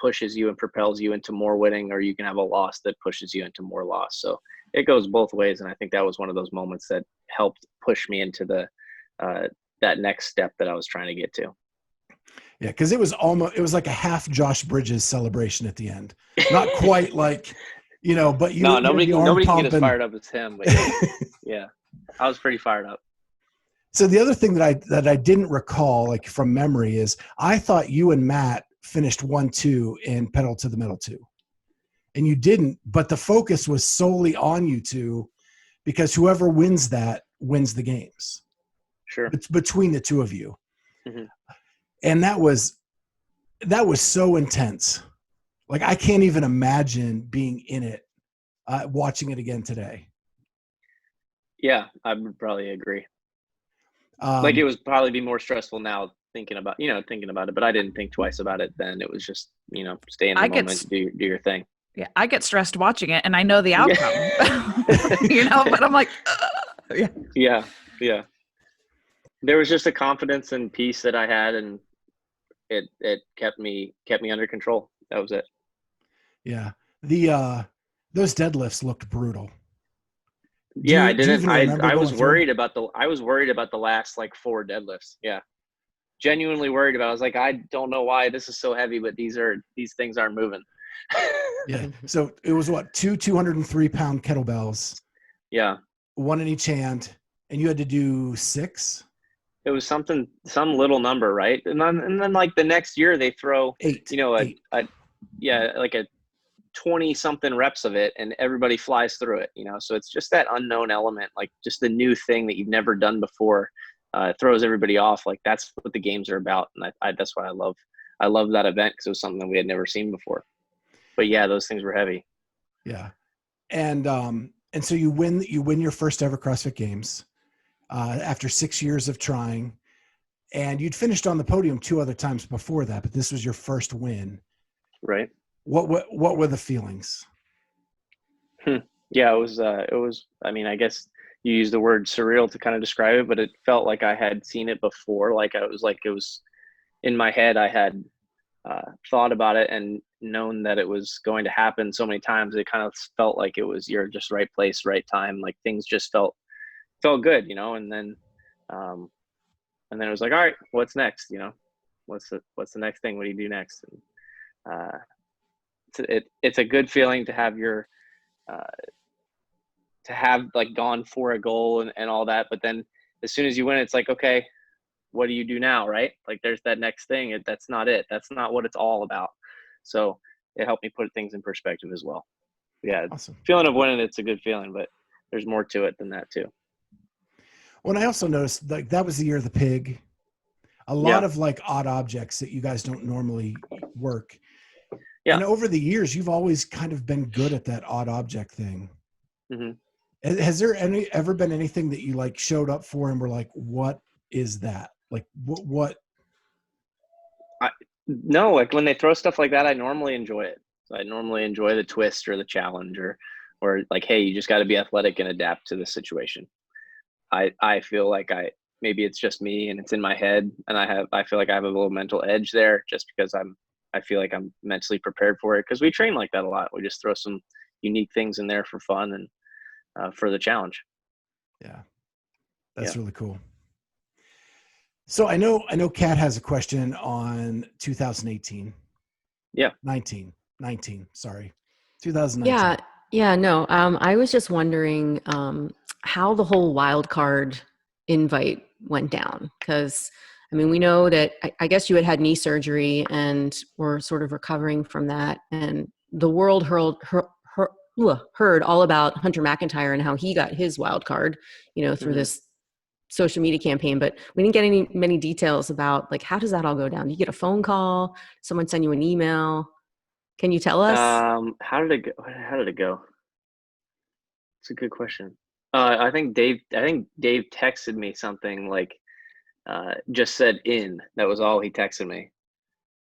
pushes you and propels you into more winning, or you can have a loss that pushes you into more loss. So it goes both ways, and I think that was one of those moments that helped push me into that next step that I was trying to get to. Yeah, because it was like a half Josh Bridges celebration at the end. Not quite like, but you. No, nobody can get as fired up as him. But yeah, I was pretty fired up. So the other thing that I didn't recall, like from memory, is I thought you and Matt finished 1-2 in pedal to the metal 2. And you didn't, but the focus was solely on you two because whoever wins that wins the games. Sure. It's between the two of you. Mm-hmm. And that was so intense. Like I can't even imagine being in it, watching it again today. Yeah, I would probably agree. Like it was probably be more stressful now thinking about it, but I didn't think twice about it then. It was just, stay in the moment, do your thing. Yeah. I get stressed watching it and I know the outcome, but I'm like, yeah. There was just a confidence and peace that I had, and it kept me under control. That was it. Yeah. Those deadlifts looked brutal. I didn't. I was worried about the last like 4 deadlifts. Yeah. Genuinely worried about it. I was like, I don't know why this is so heavy, but these things aren't moving. Yeah. So it was what, 203-pound kettlebells. Yeah. 1 in each hand, and you had to do 6. It was some little number, right? And then like the next year they throw 8. Like a 20 something reps of it, and everybody flies through it. So it's just that unknown element, like just the new thing that you've never done before. It throws everybody off. Like that's what the games are about, and that's why I love that event, because it was something that we had never seen before. But yeah, those things were heavy. Yeah, and so you win your first ever CrossFit Games after 6 years of trying, and you'd finished on the podium 2 other times before that, but this was your first win. Right. What were the feelings? Yeah, it was. I mean, I guess you use the word surreal to kind of describe it, but it felt like I had seen it before. It was in my head. I had thought about it and known that it was going to happen so many times. It kind of felt like it was, you're just right place, right time. Like things just felt good, and then it was like, all right, what's next? What's the next thing? What do you do next? And it's a good feeling to have to have like gone for a goal and all that, but then as soon as you win, it's like, okay, what do you do now, right? Like there's that next thing. That's not it. That's not what it's all about. So it helped me put things in perspective as well. Yeah, awesome. Feeling of winning, it's a good feeling, but there's more to it than that too. Well, I also noticed like that was the year of the pig. A lot of like odd objects that you guys don't normally work. Yeah. And over the years, you've always kind of been good at that odd object thing. Mm-hmm. Has there ever been anything that you like showed up for and were like, what is that? Like what? No, like when they throw stuff like that, I normally enjoy it. So I normally enjoy the twist or the challenge or like, hey, you just got to be athletic and adapt to the situation. I feel like maybe it's just me and it's in my head, and I feel like I have a little mental edge there just because I feel like I'm mentally prepared for it, because we train like that a lot. We just throw some unique things in there for fun and for the challenge. Yeah, that's really cool. So I know Kat has a question on 2018. Yeah. 19, sorry. 2019. Yeah, no. I was just wondering how the whole wild card invite went down, because I mean, we know that I guess you had knee surgery and were sort of recovering from that, and the world heard all about Hunter McIntyre and how he got his wild card, through this social media campaign, but we didn't get many details about like, how does that all go down? You get a phone call, someone send you an email. Can you tell us? How did it go? It's a good question. I think Dave texted me something like, just said in. That was all he texted me. It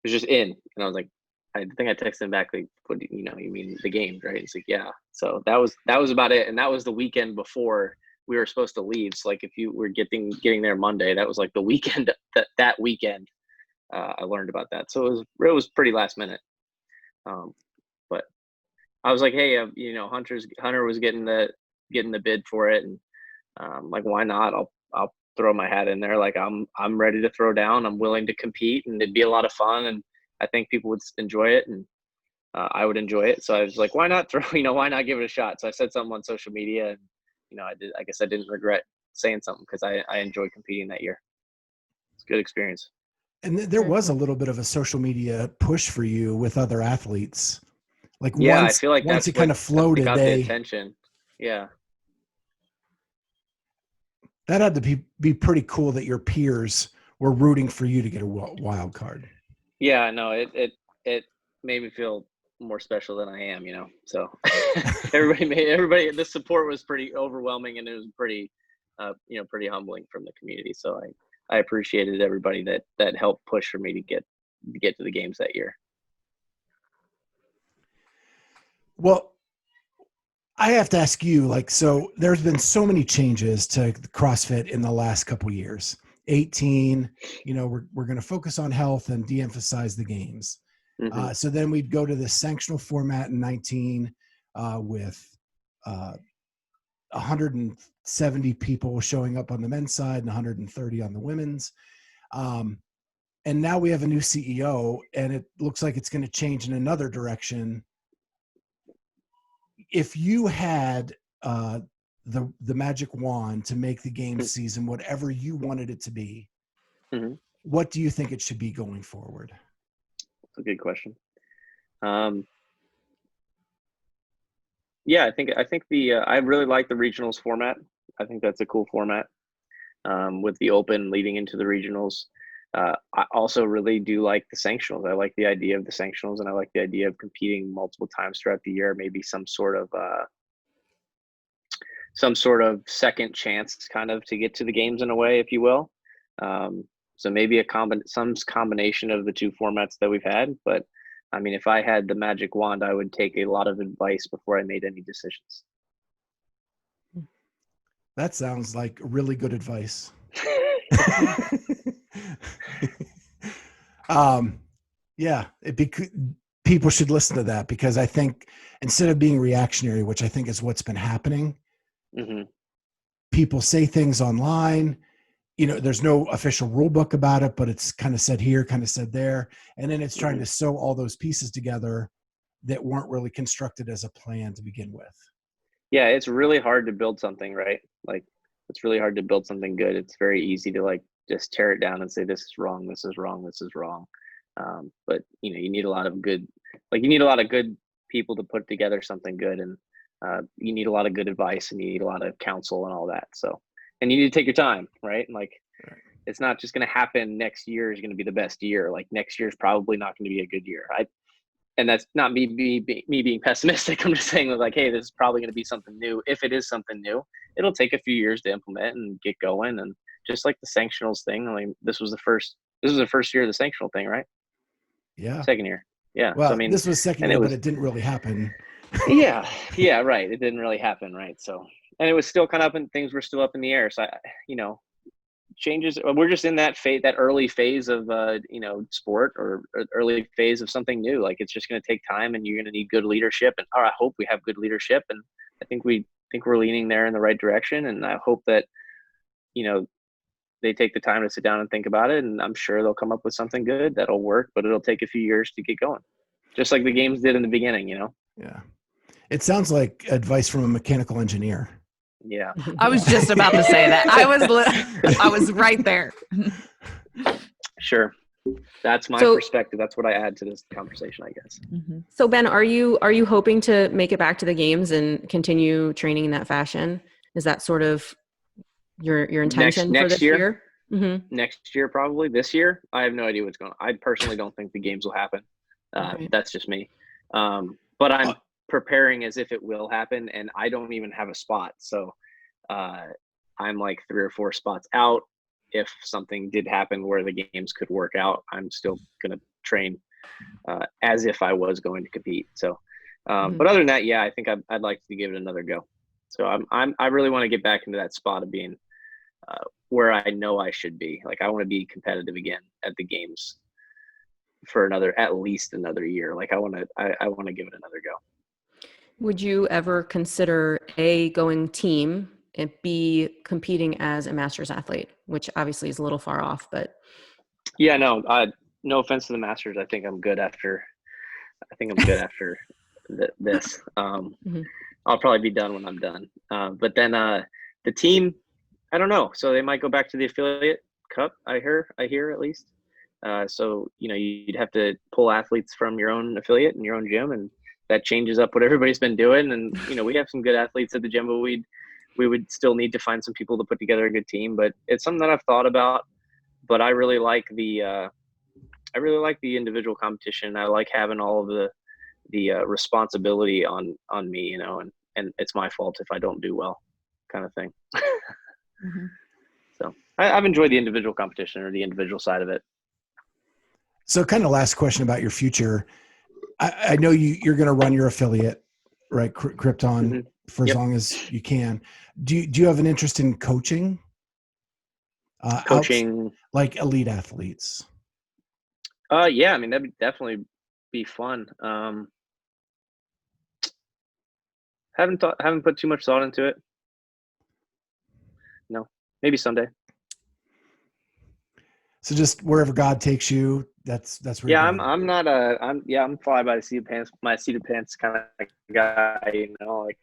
was just in. And I was like, I think I texted him back like, what you mean the games, right? He's like, yeah. So that was about it. And that was the weekend before we were supposed to leave. So like if you were getting there Monday, that was like the weekend that weekend I learned about that. So it was pretty last minute. But I was like, hey, Hunter was getting the bid for it, and like, why not? I'll throw my hat in there. Like I'm ready to throw down. I'm willing to compete, and it'd be a lot of fun, and I think people would enjoy it, and I would enjoy it. So I was like, why not why not give it a shot? So I said something on social media, and I guess I didn't regret saying something, because I enjoyed competing that year. It's a good experience. And there was a little bit of a social media push for you with other athletes. Like I feel like once it kind of floated, got the attention. Yeah. That had to be pretty cool that your peers were rooting for you to get a wild card. Yeah, no, it made me feel more special than I am, So everybody, the support was pretty overwhelming, and it was pretty, pretty humbling from the community. So I appreciated everybody that helped push for me to get to the games that year. Well, I have to ask you, like, so there's been so many changes to CrossFit in the last couple of years. 18, we're going to focus on health and de-emphasize the games. Mm-hmm. So then we'd go to the sanctional format in 19 with 170 people showing up on the men's side and 130 on the women's. And now we have a new CEO, and it looks like it's going to change in another direction. If you had the magic wand to make the game season whatever you wanted it to be, mm-hmm. what do you think it should be going forward? That's a good question. Yeah, I think I really like the regionals format. I think that's a cool format with the open leading into the regionals. I also really do like the sanctionals. I like the idea of the sanctionals, and I like the idea of competing multiple times throughout the year, maybe some sort of second chance kind of to get to the games in a way, if you will. So maybe some combination of the two formats that we've had. But I mean, if I had the magic wand, I would take a lot of advice before I made any decisions. That sounds like really good advice. Yeah, people should listen to that, because I think instead of being reactionary, which I think is what's been happening, mm-hmm. people say things online, there's no official rule book about it, but it's kind of said here, kind of said there. And then it's trying mm-hmm. to sew all those pieces together that weren't really constructed as a plan to begin with. Yeah. It's really hard to build something, right? Like, it's really hard to build something good. It's very easy to like just tear it down and say, this is wrong, this is wrong, this is wrong. But you need a lot of good people to put together something good. And you need a lot of good advice, and you need a lot of counsel and all that. So, and you need to take your time, right? And like, it's not just going to happen. Next year is going to be the best year. Like, next year is probably not going to be a good year. And that's not me being pessimistic. I'm just saying, like, hey, this is probably going to be something new. If it is something new, it'll take a few years to implement and get going. And just like the sanctionals thing, I mean, this was the first year of the sanctional thing, right? Yeah. Second year. Yeah. Well, so, I mean, this was second year, but it didn't really happen. Yeah, right. It didn't really happen, right? So, and it was still kind of up, and things were still up in the air. So, changes. We're just in that early phase of sport, or early phase of something new. Like, it's just going to take time, and you're going to need good leadership. And I hope we have good leadership, and I think we're leaning there in the right direction. And I hope that they take the time to sit down and think about it. And I'm sure they'll come up with something good that'll work, but it'll take a few years to get going, just like the games did in the beginning. Yeah, it sounds like advice from a mechanical engineer. Yeah. I was just about to say that. I was right there. Sure. That's my perspective. That's what I add to this conversation, I guess. Mm-hmm. So Ben, are you hoping to make it back to the games and continue training in that fashion? Is that sort of your intention for this year? Mm-hmm. Next year, probably. This year, I have no idea what's going on. I personally don't think the games will happen. Right. That's just me. But I'm preparing as if it will happen, and I don't even have a spot. So I'm like 3 or 4 spots out. If something did happen where the games could work out, I'm still going to train as if I was going to compete. So, but other than that, yeah, I think I'd like to give it another go. So I really want to get back into that spot of being where I know I should be. Like, I want to be competitive again at the games for at least another year. Like, I want to give it another go. Would you ever consider going team and B, competing as a masters athlete, which obviously is a little far off, but. Yeah, no offense to the masters. I think I'm good after this. I'll probably be done when I'm done. But then the team, I don't know. So they might go back to the affiliate cup. I hear at least. So, you'd have to pull athletes from your own affiliate and your own gym, and that changes up what everybody's been doing. And, we have some good athletes at the gym, but we would still need to find some people to put together a good team. But it's something that I've thought about. But I really like the individual competition. I like having all of the responsibility on me, and it's my fault if I don't do well, kind of thing. So I've enjoyed the individual competition or the individual side of it. So kind of last question about your future. I know you're going to run your affiliate, right? Krypton for as long as you can. Do you have an interest in coaching? Coaching like elite athletes? Yeah, I mean, that'd definitely be fun. Haven't put too much thought into it. No, maybe someday. So just wherever God takes you, that's where. Yeah, I'm fly by the seat of pants, my seat of pants kind of guy. You know, like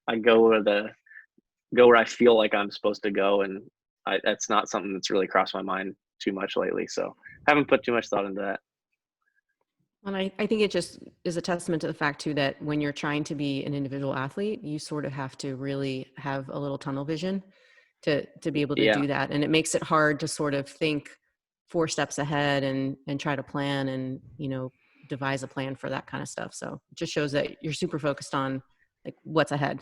I go where I feel like I'm supposed to go, and that's not something that's really crossed my mind too much lately. So haven't put too much thought into that. And I think it just is a testament to the fact too that when you're trying to be an individual athlete, you sort of have to really have a little tunnel vision to be able to do that. And it makes it hard to sort of think 4 steps ahead and try to plan and, you know, devise a plan for that kind of stuff. So it just shows that you're super focused on like what's ahead.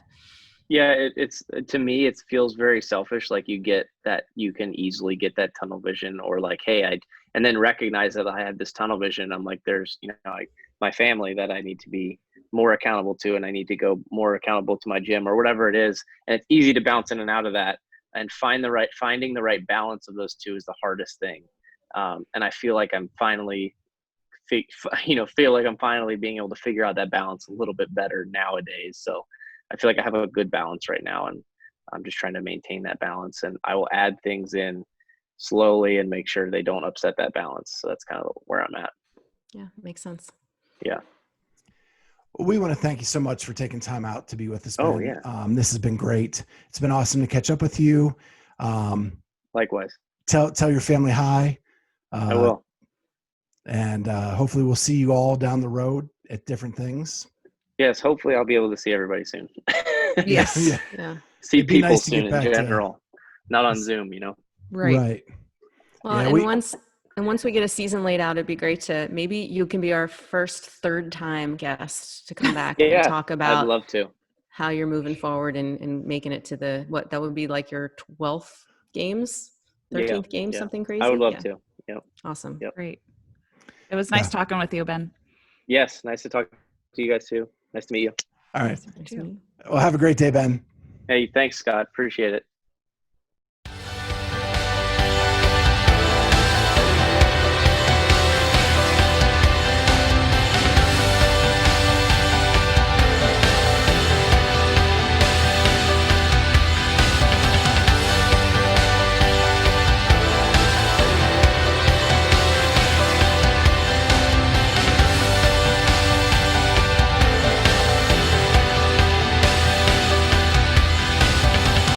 Yeah, it's to me, it feels very selfish. Like you get that, you can easily get that tunnel vision, or like, hey, and then recognize that I have this tunnel vision. I'm like, there's, you know, like my family that I need to be more accountable to, and I need to go more accountable to my gym or whatever it is. And it's easy to bounce in and out of that, and finding the right balance of those two is the hardest thing. And I feel like I'm finally, being able to figure out that balance a little bit better nowadays. So I feel like I have a good balance right now, and I'm just trying to maintain that balance, and I will add things in slowly and make sure they don't upset that balance. So that's kind of where I'm at. Yeah, makes sense. Yeah. Well, we want to thank you so much for taking time out to be with us, Ben. Oh, yeah. This has been great. It's been awesome to catch up with you. Likewise. Tell your family hi. I will. And hopefully we'll see you all down the road at different things. Yes, hopefully I'll be able to see everybody soon. Yes. Yeah. See people nice soon in general, not on Zoom, you know? Right. Well, and once we get a season laid out, it'd be great to, maybe you can be our first third-time guest to come back and talk about I'd love to. How you're moving forward and making it to that would be like your 12th games, 13th game, something crazy. I would love to. Yep. Awesome. Yep. Great. It was nice talking with you, Ben. Yes. Nice to talk to you guys too. Nice to meet you. All right. Well, have a great day, Ben. Hey, thanks, Scott. Appreciate it.